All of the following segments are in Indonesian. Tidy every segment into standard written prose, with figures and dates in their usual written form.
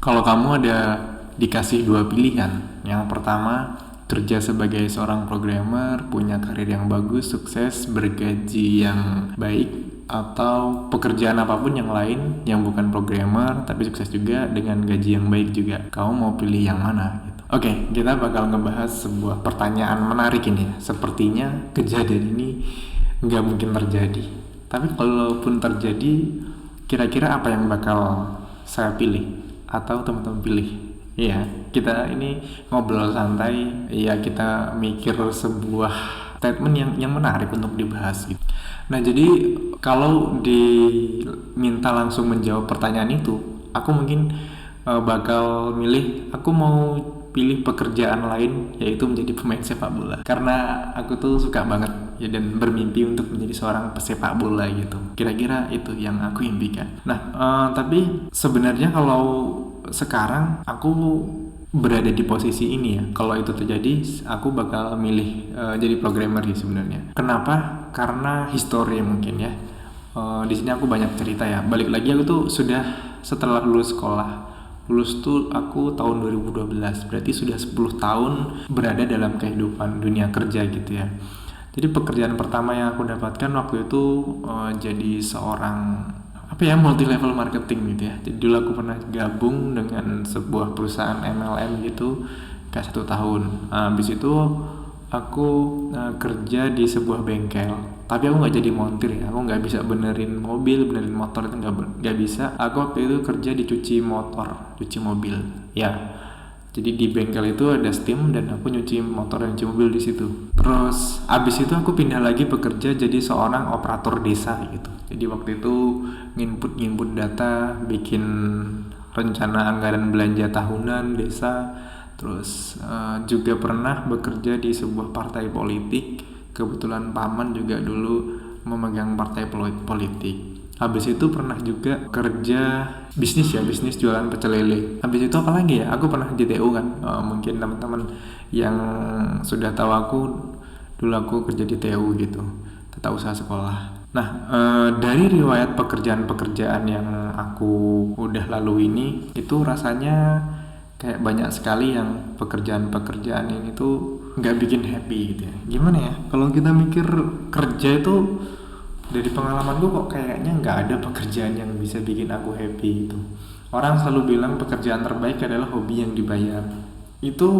Kalau kamu ada dikasih dua pilihan, yang pertama kerja sebagai seorang programmer, punya karir yang bagus, sukses, bergaji yang baik, atau pekerjaan apapun yang lain yang bukan programmer tapi sukses juga dengan gaji yang baik juga, kamu mau pilih yang mana gitu. Oke, kita bakal ngebahas sebuah pertanyaan menarik ini. Sepertinya kejadian ini nggak mungkin terjadi, tapi kalaupun terjadi, kira-kira apa yang bakal saya pilih atau teman-teman pilih? Iya, kita ini ngobrol santai, ya kita mikir sebuah statement yang menarik untuk dibahas gitu. Nah, jadi kalau diminta langsung menjawab pertanyaan itu, aku mungkin bakal milih, aku mau pilih pekerjaan lain, yaitu menjadi pemain sepak bola. Karena aku tuh suka banget ya dan bermimpi untuk menjadi seorang pesepak bola gitu. Kira-kira itu yang aku impikan. Nah, tapi sebenarnya kalau sekarang aku berada di posisi ini ya, kalau itu terjadi aku bakal milih jadi programmer sih sebenarnya. Kenapa? Karena histori mungkin ya. Di sini aku banyak cerita ya. Balik lagi, aku tuh sudah setelah lulus sekolah. Lulus tuh aku tahun 2012, berarti sudah 10 tahun berada dalam kehidupan dunia kerja gitu ya. Jadi pekerjaan pertama yang aku dapatkan waktu itu jadi seorang multi level marketing gitu ya. Jadi dulu aku pernah gabung dengan sebuah perusahaan MLM gitu kayak 1 tahun. Habis itu aku kerja di sebuah bengkel, tapi aku nggak jadi montir ya, aku nggak bisa benerin mobil, benerin motor, itu nggak bisa. Aku waktu itu kerja di cuci motor, cuci mobil ya. Jadi di bengkel itu ada steam dan aku nyuci motor dan nyuci mobil di situ. Terus abis itu aku pindah lagi bekerja jadi seorang operator desa gitu. Jadi waktu itu nginput data, bikin rencana anggaran belanja tahunan desa. Terus juga pernah bekerja di sebuah partai politik. Kebetulan paman juga dulu memegang partai politik. Habis itu pernah juga kerja bisnis jualan pecel lele. Habis itu apa lagi ya? Aku pernah di TU kan. Mungkin teman-teman yang sudah tahu aku, dulu aku kerja di TU gitu, tata usaha sekolah. Nah, dari riwayat pekerjaan-pekerjaan yang aku udah lalui ini, itu rasanya kayak banyak sekali yang pekerjaan-pekerjaan ini tuh nggak bikin happy gitu ya. Gimana ya? Kalau kita mikir kerja itu, dari pengalamanku kok kayaknya nggak ada pekerjaan yang bisa bikin aku happy itu. Orang selalu bilang pekerjaan terbaik adalah hobi yang dibayar. Itu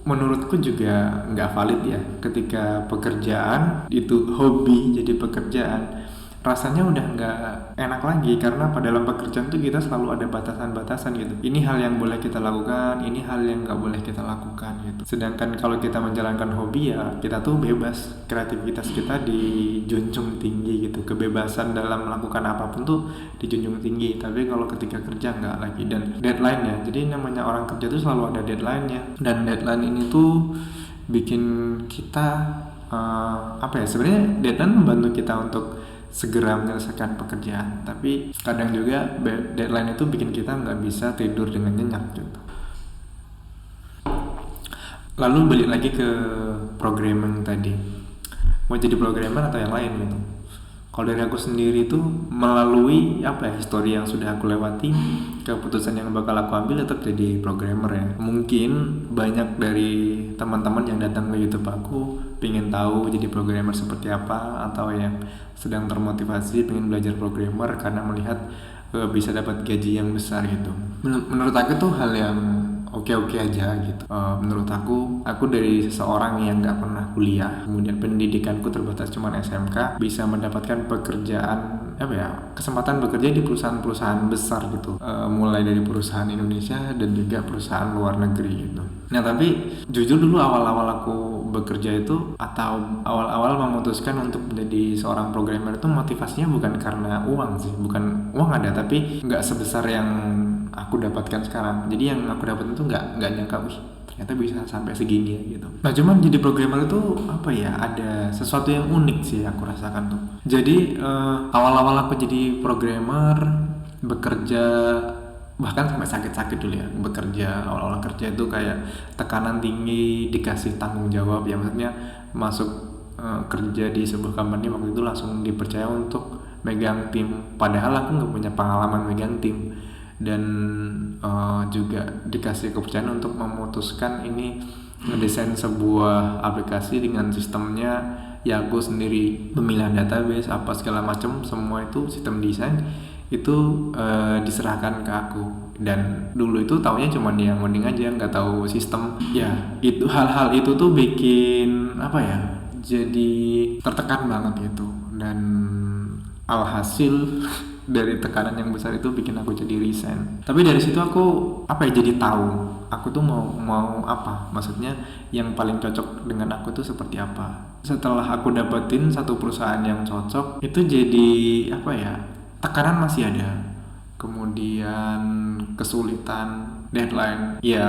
menurutku juga nggak valid ya. Ketika pekerjaan itu hobi jadi pekerjaan, rasanya udah nggak enak lagi, karena pada dalam pekerjaan tuh kita selalu ada batasan-batasan gitu. Ini hal yang boleh kita lakukan, ini hal yang nggak boleh kita lakukan gitu. Sedangkan kalau kita menjalankan hobi ya kita tuh bebas, kreativitas kita dijunjung tinggi gitu, kebebasan dalam melakukan apapun tuh dijunjung tinggi. Tapi kalau ketika kerja nggak lagi, dan deadline ya. Jadi namanya orang kerja tuh selalu ada deadline-nya, dan deadline ini tuh bikin kita sebenarnya deadline membantu kita untuk segera menyelesaikan pekerjaan, tapi kadang juga deadline itu bikin kita nggak bisa tidur dengan nyenyak gitu. Lalu balik lagi ke programming tadi, mau jadi programmer atau yang lain gitu. Kalau dari aku sendiri itu melalui histori yang sudah aku lewati, keputusan yang bakal aku ambil tetap jadi programmer ya. Mungkin banyak dari teman-teman yang datang ke YouTube aku pengen tahu jadi programmer seperti apa, atau yang sedang termotivasi pengen belajar programmer karena melihat bisa dapat gaji yang besar gitu. Menurut aku tuh hal yang oke-oke aja gitu. Menurut aku dari seseorang yang nggak pernah kuliah, kemudian pendidikanku terbatas cuma SMK, bisa mendapatkan pekerjaan kesempatan bekerja di perusahaan-perusahaan besar gitu, mulai dari perusahaan Indonesia dan juga perusahaan luar negeri gitu. Nah, tapi jujur dulu awal-awal aku bekerja itu, atau awal-awal memutuskan untuk menjadi seorang programmer itu, motivasinya bukan karena uang sih, bukan uang ada, tapi nggak sebesar yang aku dapatkan sekarang. Jadi yang aku dapat itu nggak nyangka, ternyata bisa sampai segini ya gitu. Nah, cuman jadi programmer itu ada sesuatu yang unik sih aku rasakan tuh. Jadi awal-awal aku jadi programmer, bekerja bahkan sampai sakit-sakit dulu ya. Bekerja, awal-awal kerja itu kayak tekanan tinggi, dikasih tanggung jawab ya, maksudnya masuk kerja di sebuah company waktu itu langsung dipercaya untuk megang tim, padahal aku nggak punya pengalaman megang tim. dan juga dikasih kepercayaan untuk memutuskan ini ngedesain sebuah aplikasi dengan sistemnya. Ya aku sendiri pemilihan database apa segala macam, semua itu sistem desain itu diserahkan ke aku. Dan dulu itu taunya cuma yang ngoding aja, nggak tahu sistem. Ya itu hal-hal itu tuh bikin apa ya, jadi tertekan banget gitu. Dan alhasil dari tekanan yang besar itu bikin aku jadi resign. Tapi dari situ aku apa ya, jadi tahu aku tuh mau apa, maksudnya yang paling cocok dengan aku tuh seperti apa. Setelah aku dapetin satu perusahaan yang cocok, itu jadi apa ya, tekanan masih ada, kemudian kesulitan, deadline, ya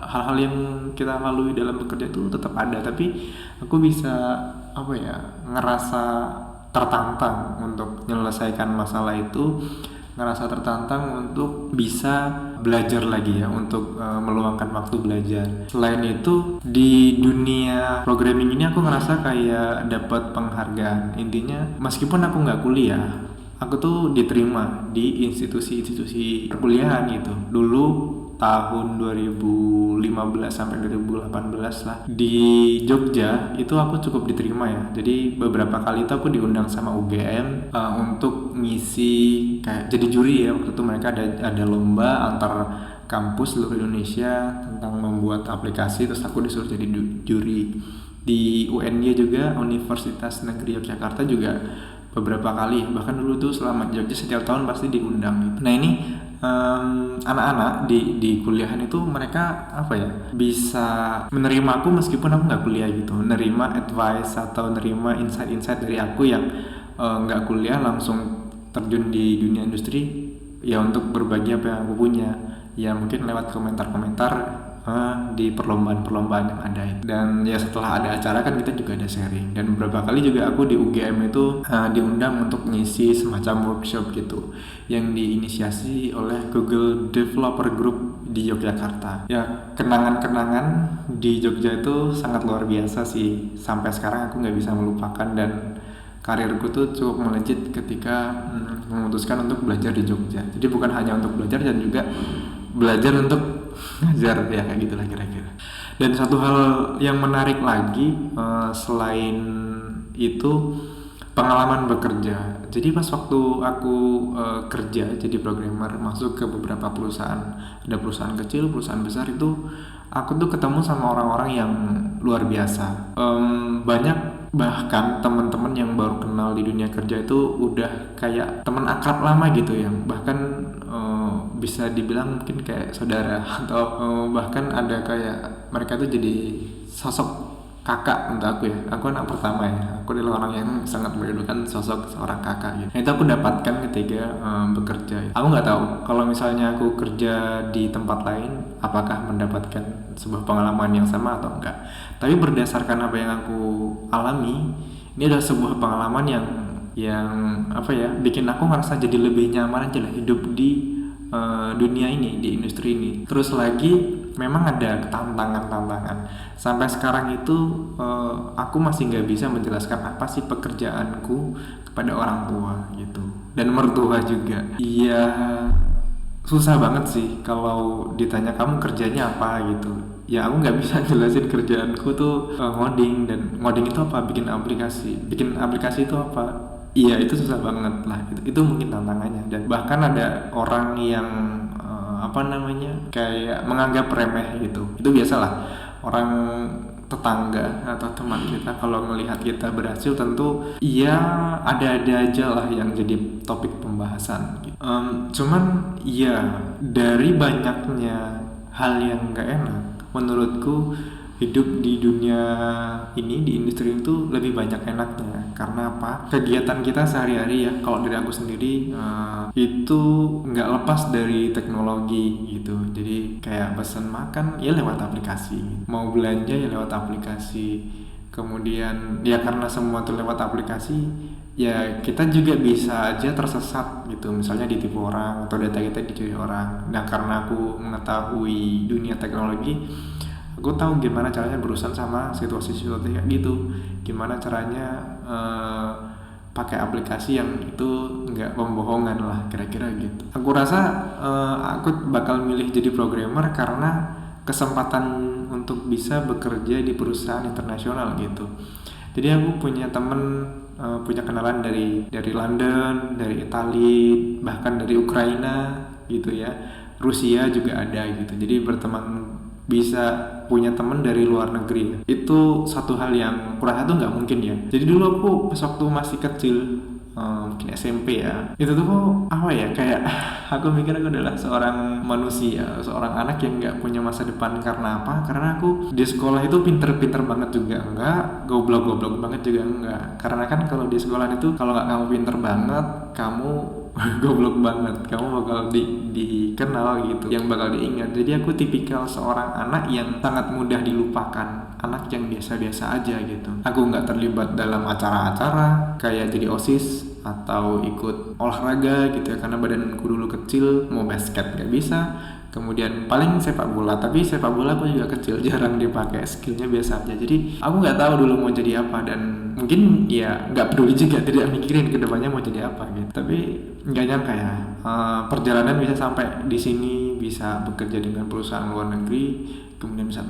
hal-hal yang kita lalui dalam bekerja itu tetap ada. Tapi aku bisa apa ya, ngerasa tertantang untuk menyelesaikan masalah itu, ngerasa tertantang untuk bisa belajar lagi ya, untuk meluangkan waktu belajar. Selain itu di dunia programming ini aku ngerasa kayak dapat penghargaan. Intinya meskipun aku nggak kuliah, aku tuh diterima di institusi-institusi perkuliahan gitu. Dulu tahun 2015 sampai 2018 lah di Jogja itu aku cukup diterima ya. Jadi beberapa kali itu aku diundang sama UGM untuk ngisi kayak jadi juri ya. Waktu itu mereka ada lomba antar kampus seluruh Indonesia tentang membuat aplikasi, terus aku disuruh jadi juri. Di UNY juga, Universitas Negeri Yogyakarta juga beberapa kali, bahkan dulu tuh selama Jogja setiap tahun pasti diundang gitu. Nah ini anak-anak di kuliahan itu mereka apa ya, bisa menerima aku meskipun aku nggak kuliah gitu, nerima advice atau nerima insight-insight dari aku yang nggak kuliah langsung terjun di dunia industri ya, untuk berbagi apa yang aku punya ya, mungkin lewat komentar-komentar di perlombaan-perlombaan yang ada. Dan ya setelah ada acara kan kita juga ada sharing. Dan beberapa kali juga aku di UGM itu diundang untuk ngisi semacam workshop gitu yang diinisiasi oleh Google Developer Group di Yogyakarta. Ya kenangan-kenangan di Jogja itu sangat luar biasa sih, sampai sekarang aku nggak bisa melupakan. Dan karirku tuh cukup melejit ketika memutuskan untuk belajar di Jogja. Jadi bukan hanya untuk belajar dan juga belajar untuk ngajar ya, kayak gitulah kira-kira. Dan satu hal yang menarik lagi selain itu, pengalaman bekerja. Jadi pas waktu aku kerja jadi programmer, masuk ke beberapa perusahaan, ada perusahaan kecil, perusahaan besar, itu aku tuh ketemu sama orang-orang yang luar biasa. Banyak bahkan teman-teman yang baru kenal di dunia kerja itu udah kayak teman akrab lama gitu, yang bahkan bisa dibilang mungkin kayak saudara, atau bahkan ada kayak mereka tuh jadi sosok kakak untuk aku ya. Aku anak pertama ya, aku adalah orang yang sangat merindukan sosok seorang kakak gitu. Nah, itu aku dapatkan ketika bekerja. Aku nggak tahu kalau misalnya aku kerja di tempat lain apakah mendapatkan sebuah pengalaman yang sama atau enggak. Tapi berdasarkan apa yang aku alami, ini adalah sebuah pengalaman yang apa ya, bikin aku ngerasa jadi lebih nyaman aja lah hidup di dunia ini, di industri ini. Terus lagi memang ada tantangan-tantangan. Sampai sekarang itu aku masih nggak bisa menjelaskan apa sih pekerjaanku kepada orang tua gitu, dan mertua juga. Iya, susah banget sih kalau ditanya kamu kerjanya apa gitu. Ya aku nggak bisa jelasin kerjaanku tuh ngoding. Dan ngoding itu apa, bikin aplikasi itu apa. Iya itu susah banget lah, itu mungkin tantangannya. Dan bahkan ada orang yang kayak menganggap remeh gitu. Itu biasalah, orang tetangga atau teman kita kalau melihat kita berhasil tentu iya ada aja lah yang jadi topik pembahasan gitu. Cuman ya dari banyaknya hal yang gak enak, menurutku hidup di dunia ini, di industri itu lebih banyak enaknya. Karena apa? Kegiatan kita sehari-hari ya, kalau dari aku sendiri itu nggak lepas dari teknologi gitu. Jadi kayak pesan makan ya lewat aplikasi, mau belanja ya lewat aplikasi. Kemudian ya karena semua itu lewat aplikasi, ya kita juga bisa aja tersesat gitu, misalnya ditipu orang atau data kita dicuri orang. Nah karena aku mengetahui dunia teknologi, aku tahu gimana caranya berurusan sama situasi kayak gitu, gimana caranya pakai aplikasi yang itu nggak pembohongan lah, kira-kira gitu. Aku rasa aku bakal milih jadi programmer karena kesempatan untuk bisa bekerja di perusahaan internasional gitu. Jadi aku punya temen, punya kenalan dari London, dari Italia, bahkan dari Ukraina gitu ya, Rusia juga ada gitu. Jadi berteman, bisa punya temen dari luar negeri, itu satu hal yang kurasa tuh nggak mungkin ya. Jadi dulu aku pas waktu masih kecil, mungkin SMP ya, itu tuh apa ya, kayak aku mikir aku adalah seorang manusia, seorang anak yang nggak punya masa depan. Karena apa? Karena aku di sekolah itu pinter-pinter banget juga enggak, goblok-goblok banget juga enggak. Karena kan kalau di sekolah itu, kalau nggak kamu pinter banget, kamu goblok banget, kamu bakal dikenal gitu, yang bakal diingat. Jadi aku tipikal seorang anak yang sangat mudah dilupakan, anak yang biasa-biasa aja gitu. Aku nggak terlibat dalam acara-acara kayak jadi OSIS atau ikut olahraga gitu ya, karena badanku dulu kecil. Mau basket nggak bisa, kemudian paling sepak bola, tapi sepak bola aku juga kecil, jarang dipakai, skillnya biasa aja. Jadi aku nggak tahu dulu mau jadi apa, dan mungkin ya nggak peduli juga, tidak mikirin kedepannya mau jadi apa gitu. Tapi nggak nyangka ya, perjalanan bisa sampai di sini, bisa bekerja dengan perusahaan luar negeri, kemudian bisa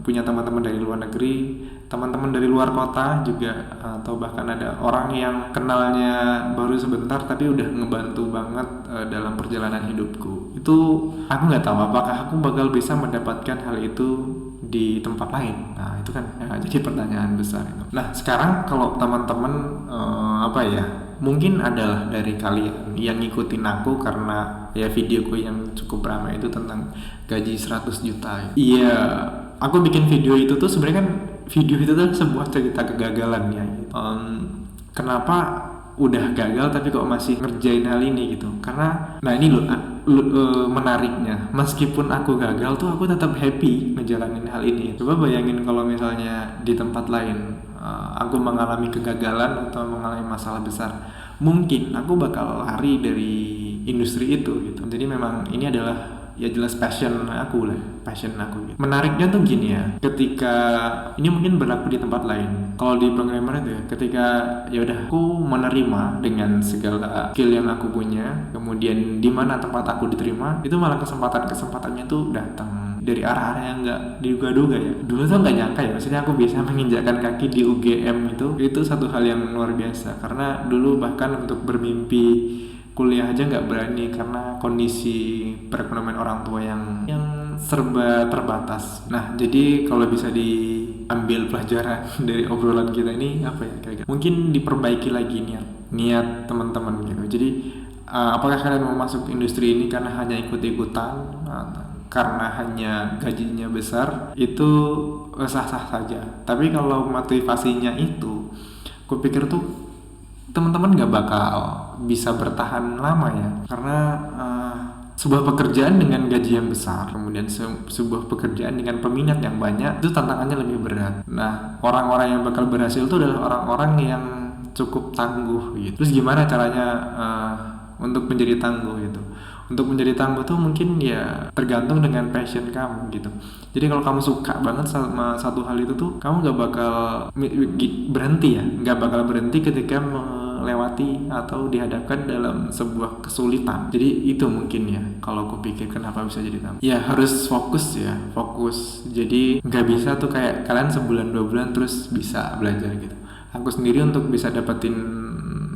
punya teman-teman dari luar negeri, teman-teman dari luar kota juga, atau bahkan ada orang yang kenalnya baru sebentar tapi udah ngebantu banget dalam perjalanan hidupku. Itu aku nggak tahu apakah aku bakal bisa mendapatkan hal itu di tempat lain. Nah itu kan ya, jadi pertanyaan besar itu. Nah sekarang kalau teman-teman apa ya, mungkin adalah dari kalian yang ngikutin aku karena ya videoku yang cukup ramai itu tentang gaji 100 juta. Iya, aku bikin video itu tuh sebenarnya kan, video itu tuh sebuah cerita kegagalan ya. Kenapa udah gagal tapi kok masih ngerjain hal ini gitu? Karena nah ini loh menariknya, meskipun aku gagal tuh aku tetap happy ngejalanin hal ini. Coba bayangin kalau misalnya di tempat lain aku mengalami kegagalan atau mengalami masalah besar, mungkin aku bakal lari dari industri itu gitu. Jadi memang ini adalah ya jelas passion aku gitu. Menariknya tuh gini ya, ketika ini mungkin berlaku di tempat lain, kalau di programmer itu ya, ketika ya udah aku menerima dengan segala skill yang aku punya, kemudian di mana tempat aku diterima, itu malah kesempatannya tuh datang dari arah-arah yang nggak diduga-duga ya. Dulu tuh nggak nyangka ya, maksudnya aku bisa menginjakkan kaki di UGM itu satu hal yang luar biasa. Karena dulu bahkan untuk bermimpi kuliah aja nggak berani karena kondisi perekonomian orang tua yang serba terbatas. Nah jadi kalau bisa diambil pelajaran dari obrolan kita ini apa ya, kayak mungkin diperbaiki lagi niat teman-teman gitu. Jadi apakah kalian mau masuk industri ini karena hanya ikut-ikutan, karena hanya gajinya besar, itu sah-sah saja. Tapi kalau motivasinya itu, aku pikir tuh teman-teman gak bakal bisa bertahan lama ya, karena sebuah pekerjaan dengan gaji yang besar, kemudian sebuah pekerjaan dengan peminat yang banyak, itu tantangannya lebih berat. Nah orang-orang yang bakal berhasil itu adalah orang-orang yang cukup tangguh gitu. Terus gimana caranya untuk menjadi tangguh gitu? Untuk menjadi tangguh tuh mungkin ya tergantung dengan passion kamu gitu. Jadi kalau kamu suka banget sama satu hal itu tuh, kamu gak bakal berhenti ya, gak bakal berhenti ketika melewati atau dihadapkan dalam sebuah kesulitan. Jadi itu mungkin ya kalau aku pikir kenapa bisa jadi tangguh. Ya harus fokus. Jadi gak bisa tuh kayak kalian sebulan 2 bulan terus bisa belajar gitu. Aku sendiri untuk bisa dapetin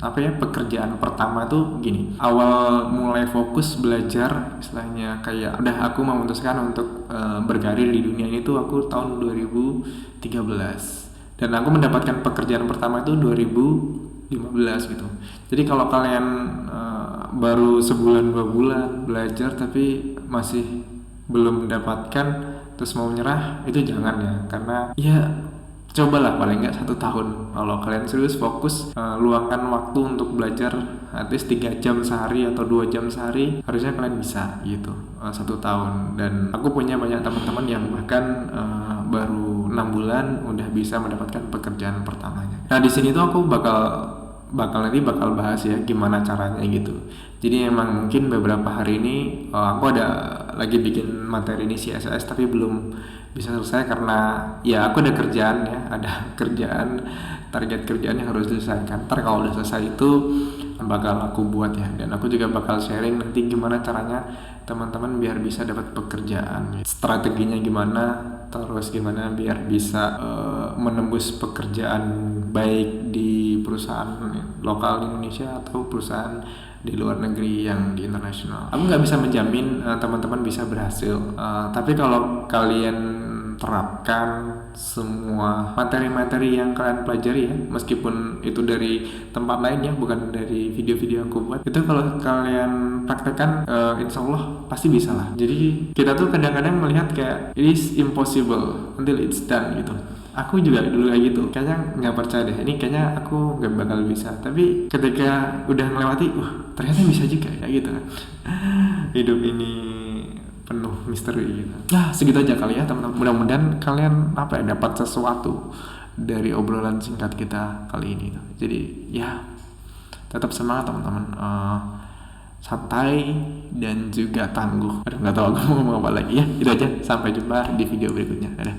pekerjaan pertama tuh gini, awal mulai fokus belajar, istilahnya kayak udah aku memutuskan untuk berkarir di dunia ini tuh aku tahun 2013, dan aku mendapatkan pekerjaan pertama itu 2015 gitu. Jadi kalau kalian baru sebulan 2 bulan belajar tapi masih belum mendapatkan terus mau menyerah, itu jangan ya, karena ya cobalah paling nggak 1 tahun. Kalau kalian serius fokus, luangkan waktu untuk belajar at least 3 jam sehari atau 2 jam sehari, harusnya kalian bisa gitu 1 tahun. Dan aku punya banyak teman-teman yang bahkan baru 6 bulan udah bisa mendapatkan pekerjaan pertamanya. Nah di sini tuh aku bakal bahas ya gimana caranya gitu. Jadi emang mungkin beberapa hari ini aku ada lagi bikin materi ini CSS tapi belum bisa selesai karena ya aku ada kerjaan. target kerjaan yang harus diselesaikan. Ntar kalau udah selesai itu bakal aku buat ya, dan aku juga bakal sharing nanti gimana caranya teman-teman biar bisa dapat pekerjaan, strateginya gimana, terus gimana biar bisa menembus pekerjaan baik di perusahaan lokal di Indonesia atau perusahaan di luar negeri yang di internasional. Aku nggak bisa menjamin teman-teman bisa berhasil, tapi kalau kalian terapkan semua materi-materi yang kalian pelajari ya, meskipun itu dari tempat lain ya, bukan dari video-video yang aku buat, itu kalau kalian praktekkan insya Allah pasti bisa lah. Jadi kita tuh kadang-kadang melihat kayak it is impossible until it's done gitu. Aku juga dulu kayak gitu, kayaknya nggak percaya deh, ini kayaknya aku nggak bakal bisa, tapi ketika udah melewati, wah ternyata bisa juga kayak gitu kan. Hidup ini penuh misteri gitu. Nah segitu aja kali ya teman-teman, mudah-mudahan kalian dapat sesuatu dari obrolan singkat kita kali ini. Jadi ya tetap semangat teman-teman, santai dan juga tangguh. Aduh nggak tahu aku mau ngomong apa lagi ya. Itu aja, sampai jumpa di video berikutnya. Dadah.